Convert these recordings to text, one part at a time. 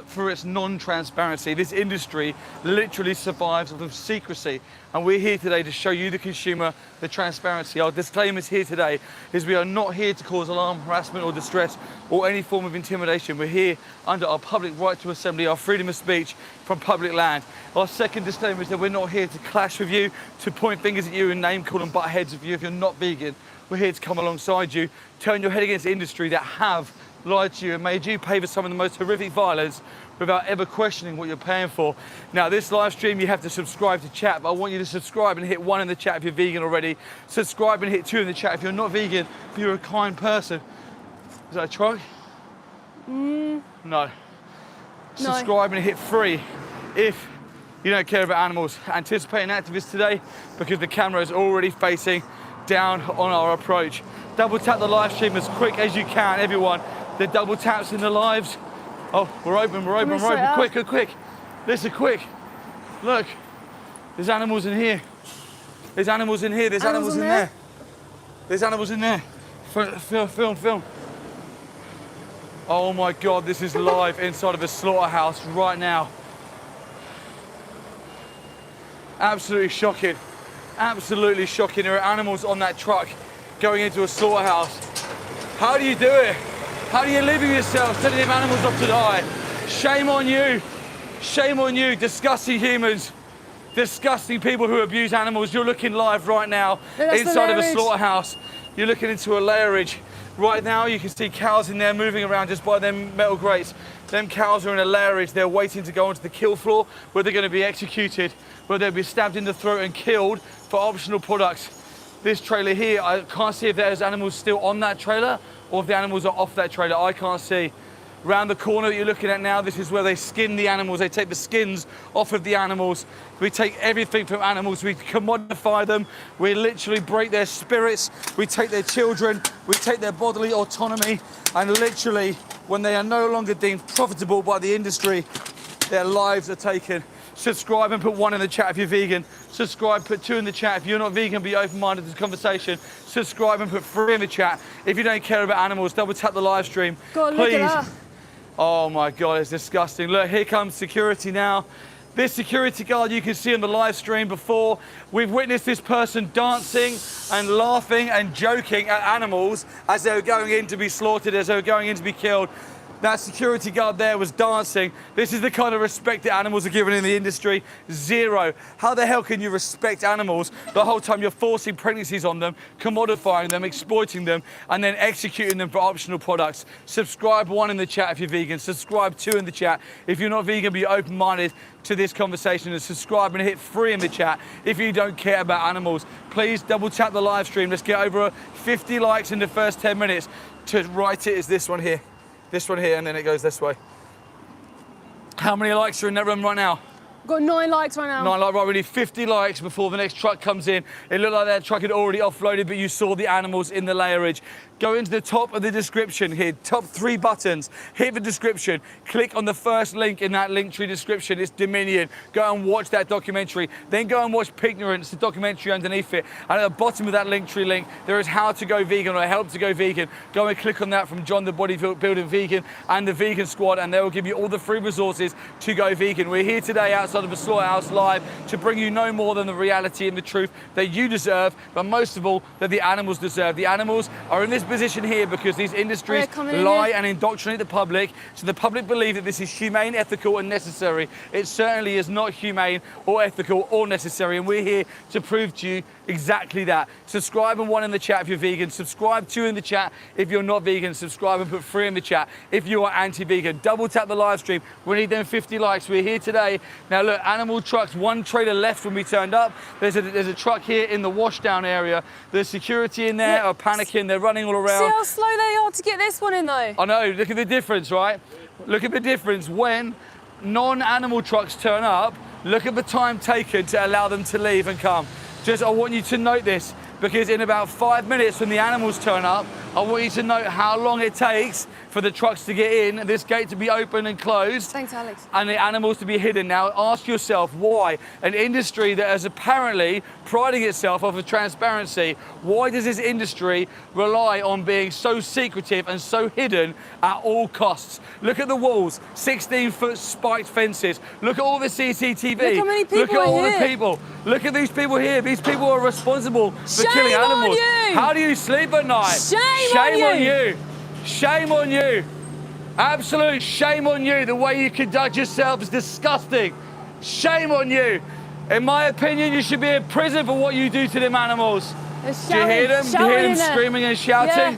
for its non-transparency. This industry literally survives off of secrecy. And we're here today to show you, the consumer, the transparency. Our disclaimers here today is we are not here to cause alarm, harassment or distress or any form of intimidation. We're here under our public right to assembly, our freedom of speech from public land. Our second disclaimer is that we're not here to clash with you, to point fingers at you and name call and butt heads of you if you're not vegan. We're here to come alongside you, turn your head against the industry that have lied to you and made you pay for some of the most horrific violence without ever questioning what you're paying for. Now, this live stream, you have to subscribe to chat, but I want you to subscribe and hit 1 in the chat if you're vegan already. Subscribe and hit 2 in the chat if you're not vegan, but you're a kind person. Is that a try? No. Subscribe and hit 3 if you don't care about animals. Anticipating activists today because the camera is already facing down on our approach. Double tap the live stream as quick as you can, everyone. The double taps in the lives. Oh, we're open. Quick. Listen, quick. Look, there's animals in here. There's animals in here. There's animals in there. There's animals in there. Film. Oh my God, this is live inside of a slaughterhouse right now. Absolutely shocking. Absolutely shocking. There are animals on that truck going into a slaughterhouse. How do you do it? How do you live with yourself, sending them animals off to die? Shame on you. Shame on you, disgusting humans. Disgusting people who abuse animals. You're looking live right now inside of a slaughterhouse. You're looking into a layerage. Right now you can see cows in there moving around just by them metal grates. Them cows are in a layerage. They're waiting to go onto the kill floor where they're going to be executed, where they'll be stabbed in the throat and killed for optional products. This trailer here, I can't see if there's animals still on that trailer or if the animals are off that trailer. I can't see. Round the corner that you're looking at now, this is where they skin the animals. They take the skins off of the animals. We take everything from animals. We commodify them. We literally break their spirits. We take their children. We take their bodily autonomy. And literally, when they are no longer deemed profitable by the industry, their lives are taken. Subscribe and put 1 in the chat if you're vegan. Subscribe, put 2 in the chat if you're not vegan, be open-minded to the conversation. Subscribe and put 3 in the chat if you don't care about animals. Double tap the live stream, God, please. look at that. Oh my God, it's disgusting. Look, here comes security now. This security guard you can see on the live stream before. We've witnessed this person dancing and laughing and joking at animals as they were going in to be slaughtered, as they were going in to be killed. That security guard there was dancing. This is the kind of respect that animals are given in the industry. 0. How the hell can you respect animals the whole time you're forcing pregnancies on them, commodifying them, exploiting them, and then executing them for optional products? Subscribe 1 in the chat if you're vegan. Subscribe 2 in the chat if you're not vegan, be open-minded to this conversation, and subscribe and hit 3 in the chat if you don't care about animals. Please double tap the live stream. Let's get over 50 likes in the first 10 minutes. To right it is this one here. This one here, and then it goes this way. How many likes are in that room right now? Got 9 likes right now. 9 likes, right, we need 50 likes before the next truck comes in. It looked like that truck had already offloaded, but you saw the animals in the layerage. Go into the top of the description here, top 3 buttons, hit the description, click on the first link in that Linktree description, it's Dominion. Go and watch that documentary. Then go and watch Pignorance, the documentary underneath it. And at the bottom of that Linktree link, there is How to Go Vegan or Help to Go Vegan. Go and click on that from John the Bodybuilding Vegan and the Vegan Squad, and they will give you all the free resources to go vegan. We're here today outside of a slaughterhouse live to bring you no more than the reality and the truth that you deserve, but most of all, that the animals deserve. The animals are in this position here because these industries lie and indoctrinate the public, so the public believe that this is humane, ethical and necessary. It certainly is not humane or ethical or necessary, and we're here to prove to you exactly that. Subscribe and 1 in the chat if you're vegan. Subscribe 2 in the chat if you're not vegan. Subscribe and put 3 in the chat if you are anti-vegan. Double tap the live stream. We need them 50 likes. We're here today. Now look, animal trucks, 1 trailer left when we turned up. There's a truck here in the washdown area. The security in there are panicking. They're running all around. See how slow they are to get this one in though? I know, look at the difference, right? Look at the difference when non-animal trucks turn up. Look at the time taken to allow them to leave and come. I want you to note this, because in about 5 minutes when the animals turn up, I want you to note how long it takes for the trucks to get in, this gate to be open and closed. Thanks, Alex. And the animals to be hidden. Now ask yourself why an industry that is apparently priding itself off of transparency, why does this industry rely on being so secretive and so hidden at all costs? Look at the walls, 16-foot spiked fences. Look at all the CCTV. Look how many people Look at all are the here. people. Look at these people here. These people are responsible for Shame killing on animals. you. How do you sleep at night? Shame on you. Shame on you. Absolute shame on you. The way you conduct yourself is disgusting. Shame on you. In my opinion, you should be in prison for what you do to them animals. Do you hear them? Do you hear them screaming and shouting? Yeah.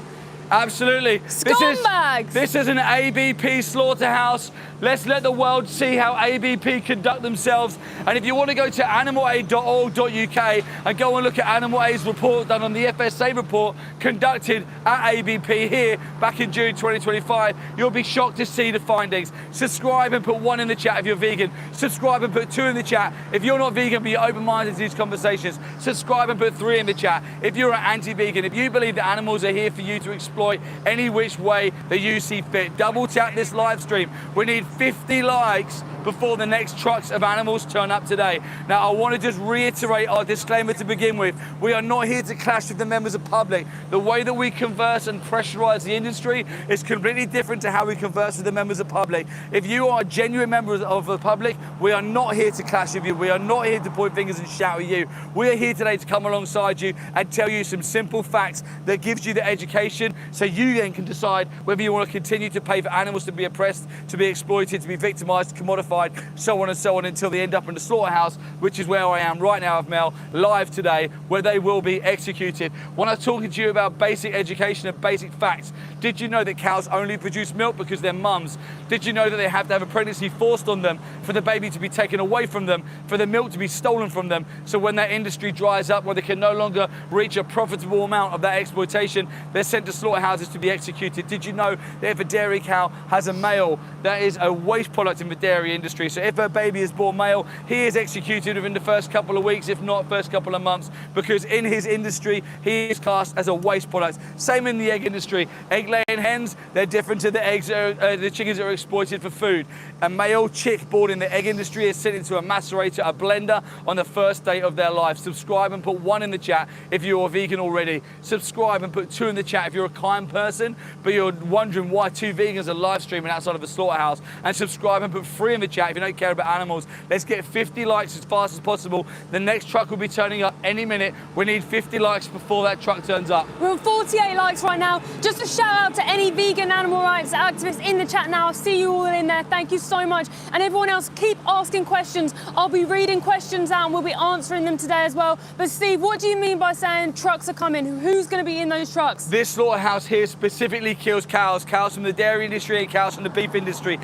Absolutely. Scumbags. This is an ABP slaughterhouse. Let's let the world see how ABP conduct themselves. And if you want to go to animalaid.org.uk and go and look at Animal Aid's report done on the FSA report conducted at ABP here back in June 2025, you'll be shocked to see the findings. Subscribe and put 1 in the chat if you're vegan. Subscribe and put 2 in the chat if you're not vegan but you're open-minded to these conversations. Subscribe and put 3 in the chat if you're an anti-vegan. If you believe that animals are here for you to exploit any which way that you see fit. Double tap this live stream. We need 50 likes before the next trucks of animals turn up today. Now, I want to just reiterate our disclaimer to begin with. We are not here to clash with the members of public. The way that we converse and pressurize the industry is completely different to how we converse with the members of public. If you are a genuine member of the public, we are not here to clash with you. We are not here to point fingers and shout at you. We are here today to come alongside you and tell you some simple facts that gives you the education so you then can decide whether you want to continue to pay for animals to be oppressed, to be exploited, to be victimized, commodified, so on and so on until they end up in the slaughterhouse, which is where I am right now of Mel, live today, where they will be executed. When I'm talking to you about basic education and basic facts, did you know that cows only produce milk because they're mums? Did you know that they have to have a pregnancy forced on them for the baby to be taken away from them, for the milk to be stolen from them, so when that industry dries up, where they can no longer reach a profitable amount of that exploitation, they're sent to slaughterhouses to be executed? Did you know that if a dairy cow has a male, that is a waste product in the dairy industry? So if her baby is born male, he is executed within the first couple of weeks, if not first couple of months, because in his industry, he is classed as a waste product. Same in the egg industry. Egg-laying hens, they're different to the eggs, the chickens that are exploited for food. A male chick born in the egg industry is sent into a macerator, a blender, on the first day of their life. Subscribe and put 1 in the chat if you're a vegan already. Subscribe and put 2 in the chat if you're a kind person, but you're wondering why 2 vegans are live streaming outside of a slaughterhouse. And subscribe and put 3 in the chat if you don't care about animals. Let's get 50 likes as fast as possible. The next truck will be turning up any minute. We need 50 likes before that truck turns up. We're on 48 likes right now. Just a shout out to any vegan animal rights activists in the chat now. I see you all in there. Thank you so much. And everyone else, keep asking questions. I'll be reading questions out and we'll be answering them today as well. But Steve, what do you mean by saying trucks are coming? Who's going to be in those trucks? This slaughterhouse here specifically kills cows from the dairy industry and cows from the beef industry.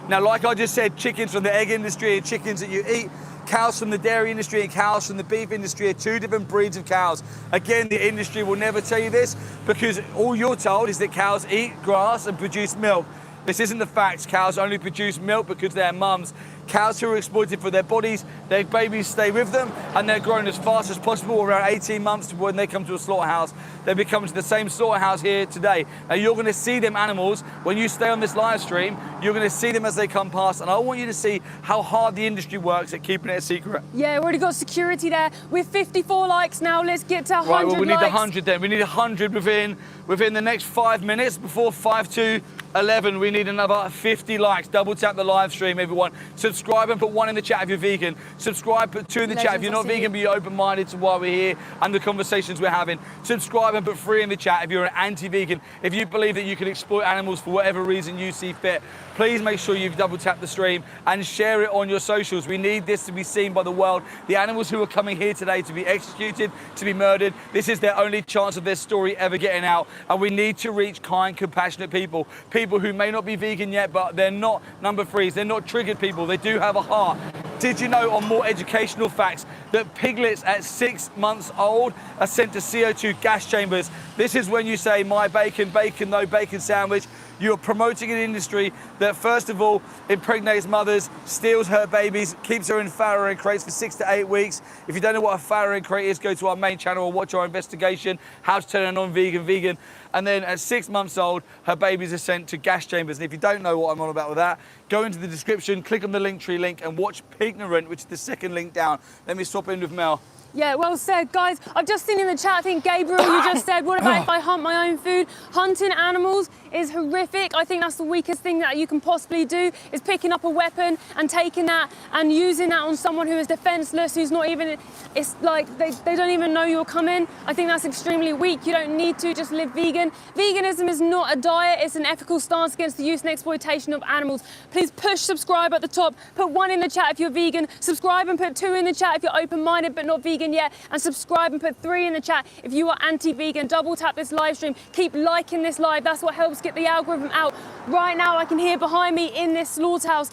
Now, like I just said, chickens from the egg industry and chickens that you eat, cows from the dairy industry and cows from the beef industry are 2 different breeds of cows. Again, the industry will never tell you this because all you're told is that cows eat grass and produce milk. This isn't the facts. Cows only produce milk because they're mums. Cows who are exploited for their bodies, their babies stay with them and they're grown as fast as possible, around 18 months to when they come to a slaughterhouse. They become to the same slaughterhouse here today. Now you're going to see them animals, when you stay on this live stream, you're going to see them as they come past, and I want you to see how hard the industry works at keeping it a secret. Yeah, we already got security there. We're 54 likes now. Let's get to 100 Right, well, we need likes. 100 then. We need 100 within the next 5 minutes. Before 5 to 11, we need another 50 likes. Double tap the live stream, everyone. Subscribe and put 1 in the chat if you're vegan. Subscribe, put 2 in the chat if you're not vegan, but you're open-minded to why we're here and the conversations we're having. Subscribe and put 3 in the chat if you're an anti-vegan. If you believe that you can exploit animals for whatever reason you see fit, please make sure you've double tapped the stream and share it on your socials. We need this to be seen by the world. The animals who are coming here today to be executed, to be murdered, this is their only chance of their story ever getting out. And we need to reach kind, compassionate people. People who may not be vegan yet, but they're not number 3s. They're not triggered people. They do have a heart. Did you know, on more educational facts, that piglets at 6 months old are sent to CO2 gas chambers? This is when you say, my bacon, bacon, no bacon sandwich. You are promoting an industry that, first of all, impregnates mothers, steals her babies, keeps her in farrowing crates for 6 to 8 weeks. If you don't know what a farrowing crate is, go to our main channel and watch our investigation, how to turn a non-vegan vegan. And then at 6 months old, her babies are sent to gas chambers. And if you don't know what I'm on about with that, go into the description, click on the Linktree link and watch Pignorant, which is the second link down. Let me swap in with Mel. Yeah, well said, guys. I've just seen in the chat, I think, Gabriel, you just said, what about if I hunt my own food? Hunting animals is horrific. I think that's the weakest thing that you can possibly do, is picking up a weapon and taking that and using that on someone who is defenseless, who's not even, it's like they don't even know you're coming. I think that's extremely weak. You don't need to just live vegan. Veganism is not a diet, it's an ethical stance against the use and exploitation of animals. Please push subscribe at the top, put 1 in the chat if you're vegan, subscribe and put 2 in the chat if you're open-minded but not vegan yet, and subscribe and put 3 in the chat if you are anti-vegan. Double tap this live stream, keep liking this live, that's what helps get the algorithm out. Right now I can hear behind me in this slaughterhouse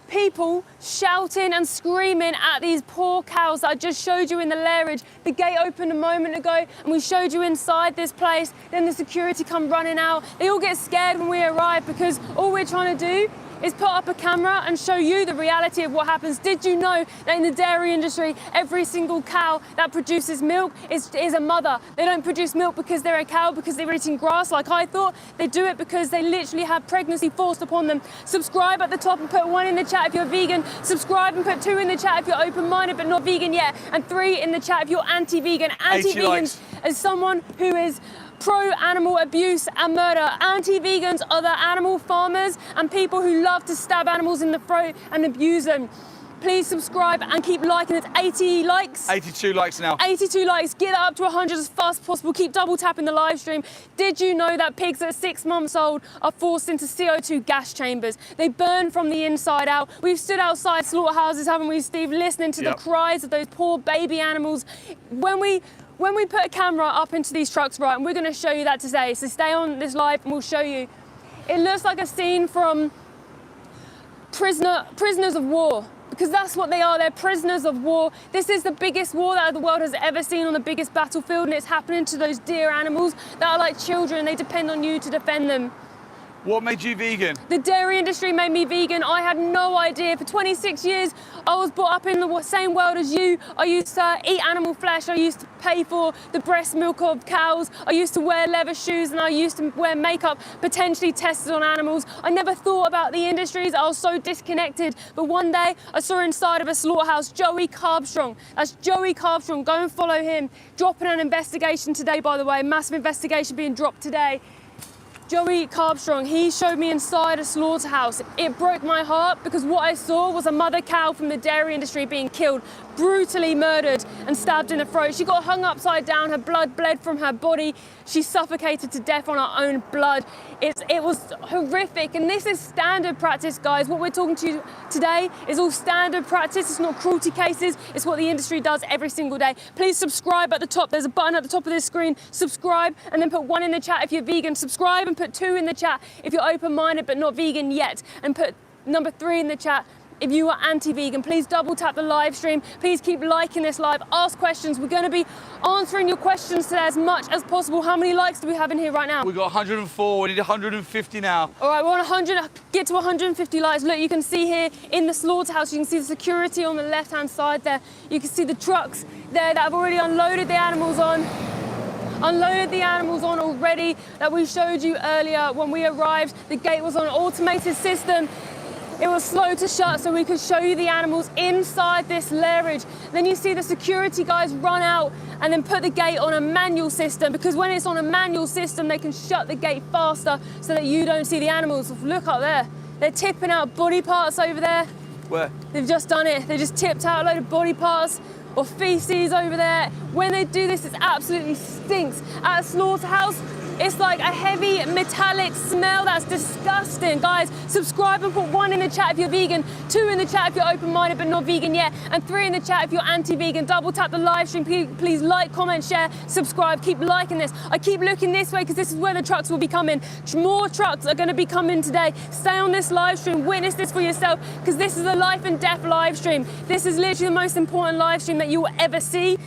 people shouting and screaming at these poor cows that I just showed you in the lairage. The gate opened a moment ago and we showed you inside this place, then the security come running out. They all get scared when we arrive because all we're trying to do is put up a camera and show you the reality of what happens. Did you know that in the dairy industry, every single cow that produces milk is a mother? They don't produce milk because they're a cow, because they're eating grass like I thought. They do it because they literally have pregnancy forced upon them. Subscribe at the top and put 1 in the chat if you're vegan. Subscribe and put 2 in the chat if you're open-minded but not vegan yet. And 3 in the chat if you're anti-vegan. Anti-vegan is someone who is pro-animal abuse and murder. Anti-vegans are the animal farmers and people who love to stab animals in the throat and abuse them. Please subscribe and keep liking it. 80 likes? 82 likes now. 82 likes. Get that up to 100 as fast as possible. Keep double tapping the live stream. Did you know that pigs at 6 months old are forced into CO2 gas chambers? They burn from the inside out. We've stood outside slaughterhouses, haven't we, Steve, listening to the cries of those poor baby animals. When we put a camera up into these trucks, right, and we're going to show you that today, so stay on this live and we'll show you. It looks like a scene from prisoners of war, because that's what they are. They're prisoners of war. This is the biggest war that the world has ever seen on the biggest battlefield, and it's happening to those dear animals that are like children. They depend on you to defend them. What made you vegan? The dairy industry made me vegan. I had no idea. For 26 years, I was brought up in the same world as you. I used to eat animal flesh. I used to pay for the breast milk of cows. I used to wear leather shoes and I used to wear makeup potentially tested on animals. I never thought about the industries. I was so disconnected. But one day, I saw inside of a slaughterhouse, Joey Carbstrong. That's Joey Carbstrong. Go and follow him. Dropping an investigation today, by the way. Massive investigation being dropped today. Joey Carbstrong, he showed me inside a slaughterhouse. It broke my heart because what I saw was a mother cow from the dairy industry being killed, brutally murdered and stabbed in the throat. She got hung upside down, her blood bled from her body. She suffocated to death on her own blood. It was horrific, and this is standard practice, guys. What we're talking to you today is all standard practice. It's not cruelty cases. It's what the industry does every single day. Please subscribe at the top. There's a button at the top of this screen. Subscribe, and then put 1 in the chat if you're vegan. Subscribe and put 2 in the chat if you're open-minded but not vegan yet. And put number 3 in the chat if you are anti-vegan. Please double tap the live stream. Please keep liking this live. Ask questions. We're going to be answering your questions today as much as possible. How many likes do we have in here right now? We've got 104. We need 150 now. All right, we're on 100. Get to 150 likes. Look, you can see here in the slaughterhouse, you can see the security on the left-hand side there. You can see the trucks there that have already unloaded the animals on. Unloaded the animals on already that we showed you earlier when we arrived. The gate was on an automated system. It was slow to shut so we could show you the animals inside this lairage. Then you see the security guys run out and then put the gate on a manual system, because when it's on a manual system, they can shut the gate faster so that you don't see the animals. Look up there. They're tipping out body parts over there. Where? They've just done it. They just tipped out a load of body parts or feces over there. When they do this, it absolutely stinks. At a slaughterhouse, it's like a heavy metallic smell that's disgusting. Guys, subscribe and put 1 in the chat if you're vegan, 2 in the chat if you're open-minded but not vegan yet, and 3 in the chat if you're anti-vegan. Double tap the live stream. Please like, comment, share, subscribe. Keep liking this. I keep looking this way because this is where the trucks will be coming. More trucks are going to be coming today. Stay on this live stream. Witness this for yourself, because this is a life and death live stream. This is literally the most important live stream that you will ever see.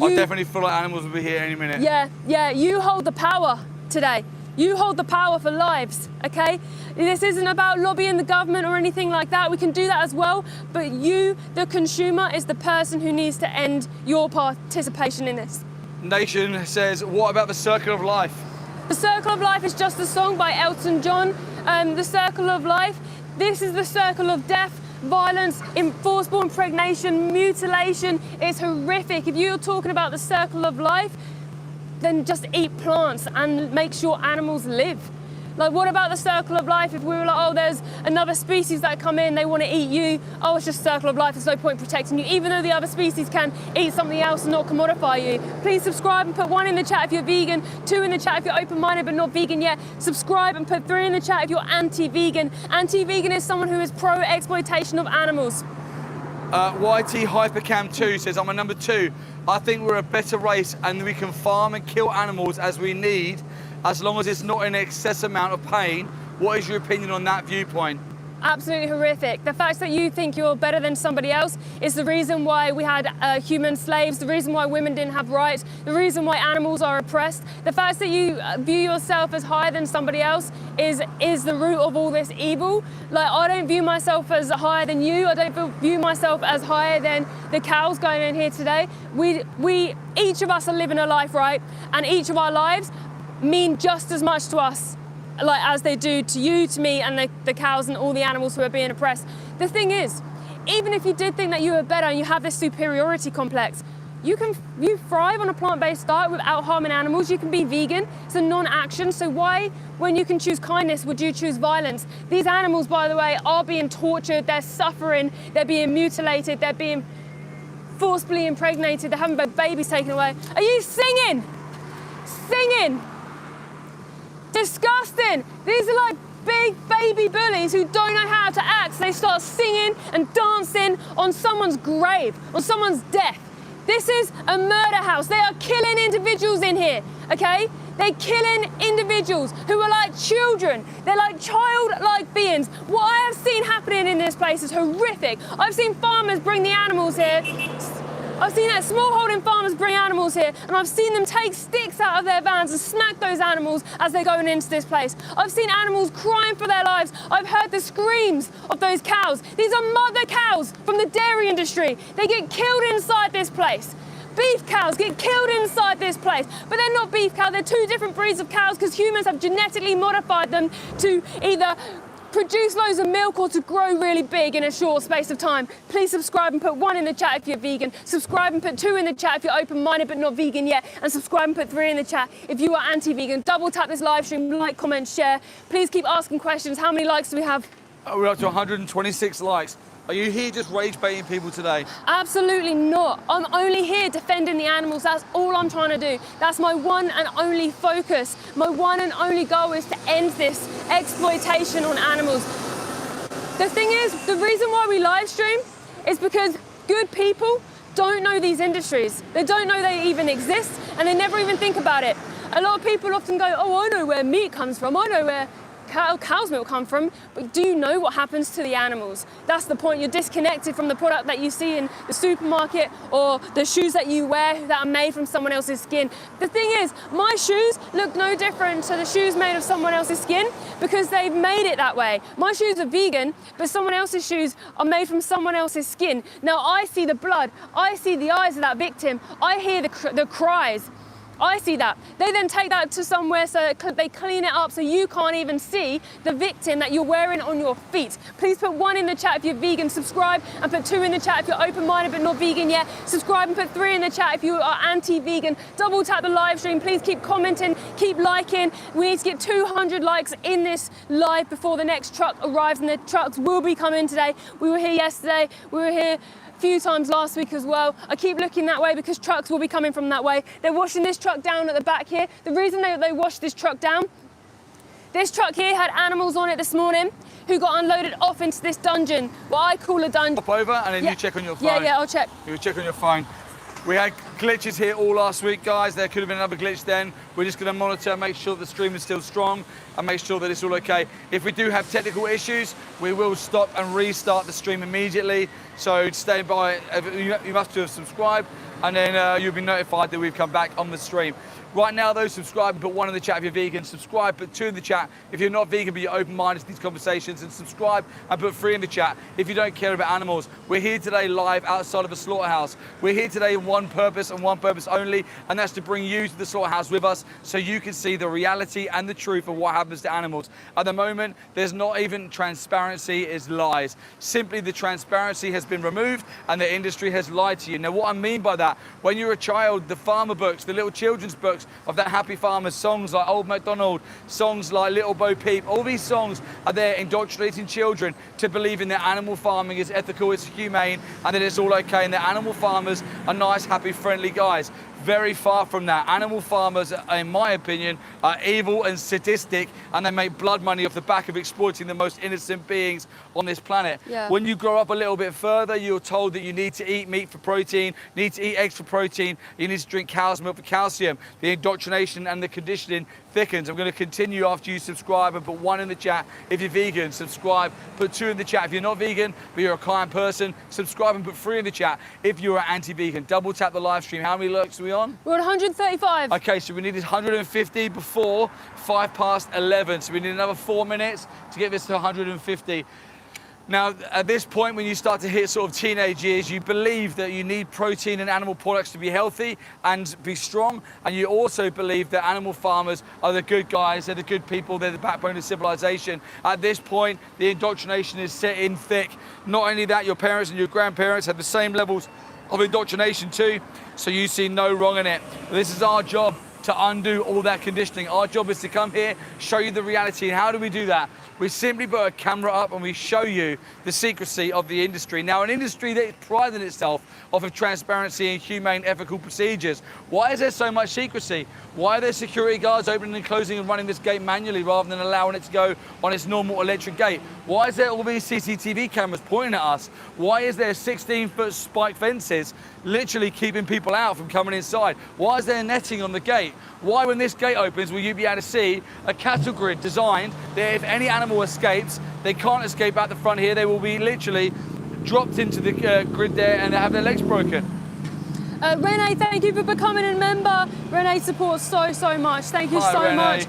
I definitely feel like animals will be here any minute. Yeah, you hold the power today. You hold the power for lives, okay? This isn't about lobbying the government or anything like that. We can do that as well, but you, the consumer, is the person who needs to end your participation in this. Nation says, what about the circle of life? The Circle of Life is just a song by Elton John. The Circle of Life, this is the circle of death, violence, forcible impregnation, mutilation. It's horrific. If you're talking about the circle of life, then just eat plants and make sure animals live. Like, what about the circle of life if we were like, oh, there's another species that come in, they want to eat you. Oh, it's just circle of life, there's no point protecting you, even though the other species can eat something else and not commodify you. Please subscribe and put 1 in the chat if you're vegan, 2 in the chat if you're open-minded but not vegan yet. Subscribe and put 3 in the chat if you're anti-vegan. Anti-vegan is someone who is pro-exploitation of animals. YT Hypercam 2 says, I'm a number 2. I think we're a better race and we can farm and kill animals as we need, as long as it's not in excess amount of pain. What is your opinion on that viewpoint? Absolutely horrific. The fact that you think you're better than somebody else is the reason why we had human slaves, the reason why women didn't have rights, the reason why animals are oppressed. The fact that you view yourself as higher than somebody else is the root of all this evil. Like, I don't view myself as higher than you. I don't view myself as higher than the cows going in here today. Each of us are living a life, right? And each of our lives mean just as much to us like as they do to you, to me, and the cows and all the animals who are being oppressed. The thing is, even if you did think that you were better and you have this superiority complex, you thrive on a plant-based diet without harming animals. You can be vegan. It's a non-action. So why, when you can choose kindness, would you choose violence? These animals, by the way, are being tortured. They're suffering. They're being mutilated. They're being forcibly impregnated. They're having their babies taken away. Are you singing? Singing. Disgusting. These are like big baby bullies who don't know how to act. So they start singing and dancing on someone's grave, on someone's death. This is a murder house. They are killing individuals in here, okay? They're killing individuals who are like children. They're like childlike beings. What I have seen happening in this place is horrific. I've seen farmers bring the animals here. I've seen that smallholding farmers bring animals here, and I've seen them take sticks out of their vans and smack those animals as they're going into this place. I've seen animals crying for their lives. I've heard the screams of those cows. These are mother cows from the dairy industry. They get killed inside this place. Beef cows get killed inside this place, but they're not beef cows. They're 2 different breeds of cows because humans have genetically modified them to either produce loads of milk or to grow really big in a short space of time. Please subscribe and put 1 in the chat if you're vegan. Subscribe and put 2 in the chat if you're open-minded but not vegan yet. And subscribe and put 3 in the chat if you are anti-vegan. Double tap this live stream, like, comment, share. Please keep asking questions. How many likes do we have? We're up to 126 likes. Are you here just rage baiting people today? Absolutely not. I'm only here defending the animals. That's all I'm trying to do. That's my one and only focus. My one and only goal is to end this exploitation on animals. The thing is, the reason why we live stream is because good people don't know these industries. They don't know they even exist, and they never even think about it. A lot of people often go, oh, I know where meat comes from. I know where cow's milk come from, but do you know what happens to the animals? That's the point. You're disconnected from the product that you see in the supermarket or the shoes that you wear that are made from someone else's skin. The thing is, my shoes look no different to the shoes made of someone else's skin because they've made it that way. My shoes are vegan, but someone else's shoes are made from someone else's skin. Now I see the blood, I see the eyes of that victim, I hear the cries. I see that. They then take that to somewhere so they clean it up so you can't even see the victim that you're wearing on your feet. Please put 1 in the chat if you're vegan, subscribe, and put 2 in the chat if you're open-minded but not vegan yet. Subscribe and put 3 in the chat if you are anti-vegan. Double tap the live stream. Please keep commenting, keep liking. We need to get 200 likes in this live before the next truck arrives, and the trucks will be coming today. We were here yesterday. We were here few times last week as well. I keep looking that way because trucks will be coming from that way. They're washing this truck down at the back here. The reason they washed this truck down, this truck here had animals on it this morning who got unloaded off into this dungeon, what I call a dungeon. Pop over and then you check on your phone. Yeah, I'll check. You check on your phone. We had glitches here all last week, guys. There could have been another glitch then. We're just going to monitor and make sure the stream is still strong and make sure that it's all okay. If we do have technical issues, we will stop and restart the stream immediately. So stay by, you must have subscribed, and then you'll be notified that we've come back on the stream. Right now, though, subscribe, put 1 in the chat if you're vegan. Subscribe, put 2 in the chat if you're not vegan but you're open-minded to these conversations. And subscribe and put 3 in the chat if you don't care about animals. We're here today live outside of a slaughterhouse. We're here today in one purpose and one purpose only, and that's to bring you to the slaughterhouse with us so you can see the reality and the truth of what happens to animals. At the moment, there's not even transparency, it's lies. Simply the transparency has been removed and the industry has lied to you. Now, what I mean by that, when you're a child, the farmer books, the little children's books, of that Happy Farmers, songs like Old MacDonald, songs like Little Bo Peep, all these songs are there indoctrinating children to believing that animal farming is ethical, it's humane, and that it's all okay, and that animal farmers are nice, happy, friendly guys. Very far from that. Animal farmers, in my opinion, are evil and sadistic, and they make blood money off the back of exploiting the most innocent beings on this planet. Yeah. When you grow up a little bit further, you're told that you need to eat meat for protein, you need to eat eggs for protein, you need to drink cow's milk for calcium. The indoctrination and the conditioning thickens. I'm going to continue after you subscribe and put 1 in the chat if you're vegan. Subscribe, put 2 in the chat if you're not vegan but you're a kind person. Subscribe and put 3 in the chat if you're anti-vegan. Double tap the live stream. How many likes are we on? We're on 135. Okay, so we needed 150 before 11:05. So we need another 4 minutes to get this to 150. Now, at this point, when you start to hit sort of teenage years, you believe that you need protein and animal products to be healthy and be strong. And you also believe that animal farmers are the good guys, they're the good people, they're the backbone of civilization. At this point, the indoctrination is set in thick. Not only that, your parents and your grandparents have the same levels of indoctrination too, so you see no wrong in it. This is our job, to undo all that conditioning. Our job is to come here, show you the reality. And how do we do that? We simply put a camera up and we show you the secrecy of the industry. Now, an industry that is priding itself off of transparency and humane ethical procedures. Why is there so much secrecy? Why are there security guards opening and closing and running this gate manually rather than allowing it to go on its normal electric gate? Why is there all these CCTV cameras pointing at us? Why is there 16-foot spike fences literally keeping people out from coming inside? Why is there netting on the gate? Why, when this gate opens, will you be able to see a cattle grid designed that if any animal escapes, they can't escape out the front here, they will be literally dropped into the grid there and have their legs broken. Renee, thank you for becoming a member. Renee supports so much. Thank you Hi, so Renee. much.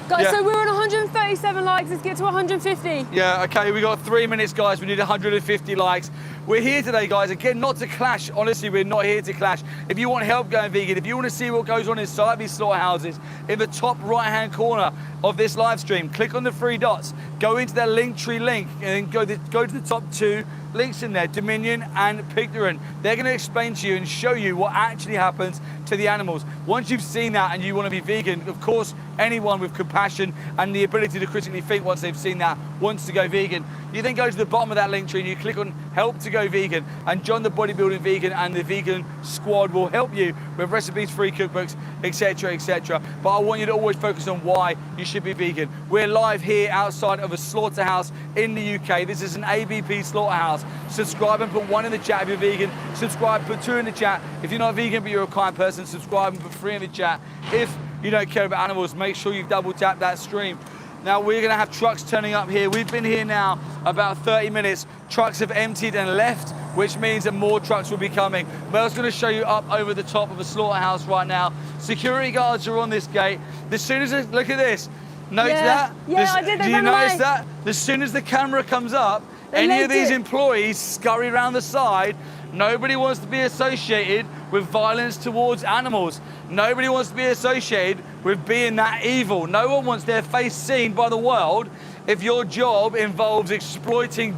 Guys, Yeah. so we're on 137 likes. Let's get to 150. Yeah, okay, we got 3 minutes, guys. We need 150 likes. We're here today, guys, again, not to clash. Honestly, we're not here to clash. If you want help going vegan, if you want to see what goes on inside these slaughterhouses, in the top right-hand corner of this live stream, click on the 3 dots, go into that Linktree link, and then go to the top 2 links in there, Dominion and Pictorin. They're going to explain to you and show you what actually happens to the animals. Once you've seen that and you want to be vegan, of course, anyone with compassion and the ability to critically think once they've seen that wants to go vegan. You then go to the bottom of that link tree and you click on help to go vegan, and John the bodybuilding vegan and the vegan squad will help you with recipes, free cookbooks, etc, etc. But I want you to always focus on why you should be vegan. We're live here outside of a slaughterhouse in the UK. This is an ABP slaughterhouse. Subscribe and put 1 in the chat if you're vegan. Subscribe, put 2 in the chat if you're not vegan but you're a kind person. Subscribe and put 3 in the chat if you don't care about animals. Make sure you double tap that stream. Now, we're going to have trucks turning up here. We've been here now about 30 minutes. Trucks have emptied and left, which means that more trucks will be coming. Mel's going to show you up over the top of a slaughterhouse right now. Security guards are on this gate. As soon as, look at this. Notice that? Yeah, I did. Do you notice that? As soon as the camera comes up, any of these employees scurry around the side. Nobody wants to be associated with violence towards animals. Nobody wants to be associated with being that evil. No one wants their face seen by the world if your job involves exploiting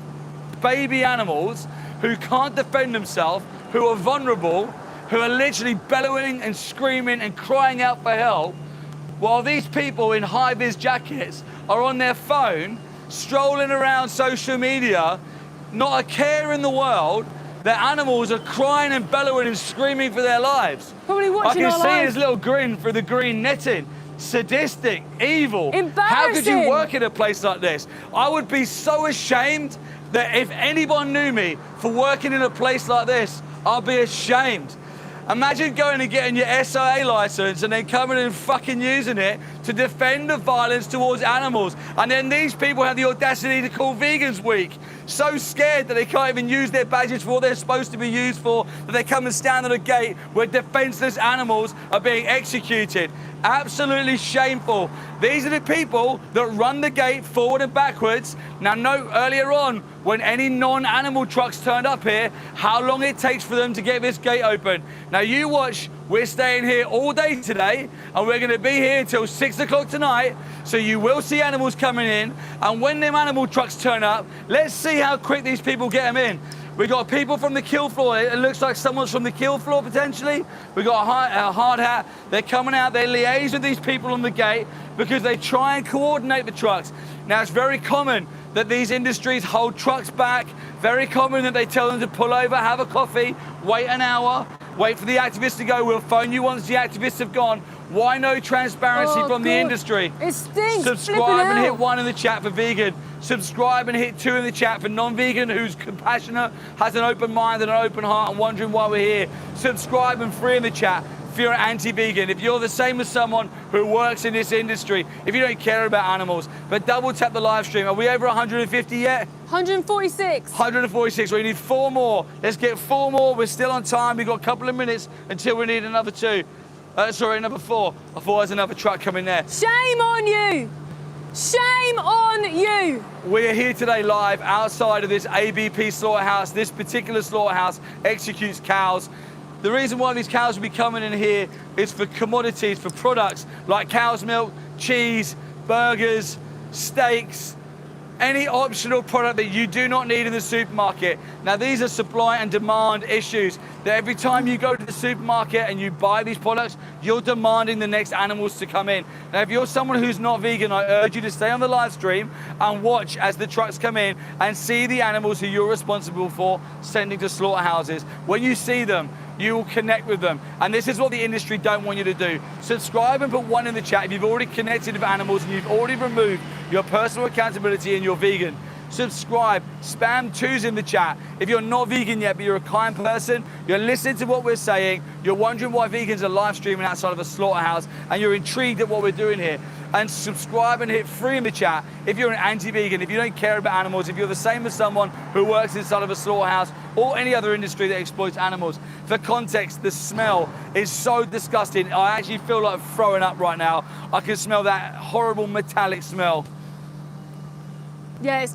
baby animals who can't defend themselves, who are vulnerable, who are literally bellowing and screaming and crying out for help, while these people in high-vis jackets are on their phone, strolling around social media, not a care in the world. Their animals are crying and bellowing and screaming for their lives. Probably watching I our can see live. his little grin through the green netting. Sadistic, evil. How could Embarrassing. you work in a place like this? I would be so ashamed that if anyone knew me for working in a place like this, I'd be ashamed. Imagine going and getting your SIA license and then coming and fucking using it to defend the violence towards animals. And then these people have the audacity to call Vegans weak. So scared that they can't even use their badges for what they're supposed to be used for, that they come and stand at a gate where defenseless animals are being executed. Absolutely shameful. These are the people that run the gate forward and backwards. Now note earlier on, when any non-animal trucks turned up here, how long it takes for them to get this gate open. Now you watch, we're staying here all day today, and we're gonna be here until 6 o'clock tonight, so you will see animals coming in, and when them animal trucks turn up, let's see how quick these people get them in. We got people from the kill floor. It looks like someone's from the kill floor potentially. We got a hard hat. They're coming out. They liaise with these people on the gate because they try and coordinate the trucks. Now it's very common that these industries hold trucks back. Very common that they tell them to pull over, have a coffee, wait an hour, wait for the activists to go. We'll phone you once the activists have gone. Why no transparency from the industry? It stinks. Subscribe and hit 1 in the chat for vegan. Subscribe and hit 2 in the chat for non-vegan who's compassionate, has an open mind and an open heart and wondering why we're here. Subscribe and 3 in the chat if you're anti-vegan, if you're the same as someone who works in this industry, if you don't care about animals. But double tap the live stream. Are we over 150 yet? 146. 146. We need 4 more. Let's get 4 more. We're still on time. We've got a couple of minutes until we need another 2. Sorry, another 4. I thought there's another truck coming there. Shame on you. Shame on you. We're here today live outside of this ABP slaughterhouse. This particular slaughterhouse executes cows. The reason why these cows will be coming in here is for commodities, for products like cow's milk, cheese, burgers, steaks, any optional product that you do not need in the supermarket. Now these are supply and demand issues, that every time you go to the supermarket and you buy these products, you're demanding the next animals to come in. Now if you're someone who's not vegan, I urge you to stay on the live stream and watch as the trucks come in and see the animals who you're responsible for sending to slaughterhouses. When you see them, you will connect with them. And this is what the industry don't want you to do. Subscribe and put 1 in the chat if you've already connected with animals and you've already removed your personal accountability and you're vegan. Subscribe, spam 2s in the chat. If you're not vegan yet, but you're a kind person, you're listening to what we're saying, you're wondering why vegans are live streaming outside of a slaughterhouse, and you're intrigued at what we're doing here. And subscribe and hit 3 in the chat if you're an anti-vegan, if you don't care about animals, if you're the same as someone who works inside of a slaughterhouse or any other industry that exploits animals. For context, the smell is so disgusting. I actually feel like throwing up right now. I can smell that horrible metallic smell. Yes.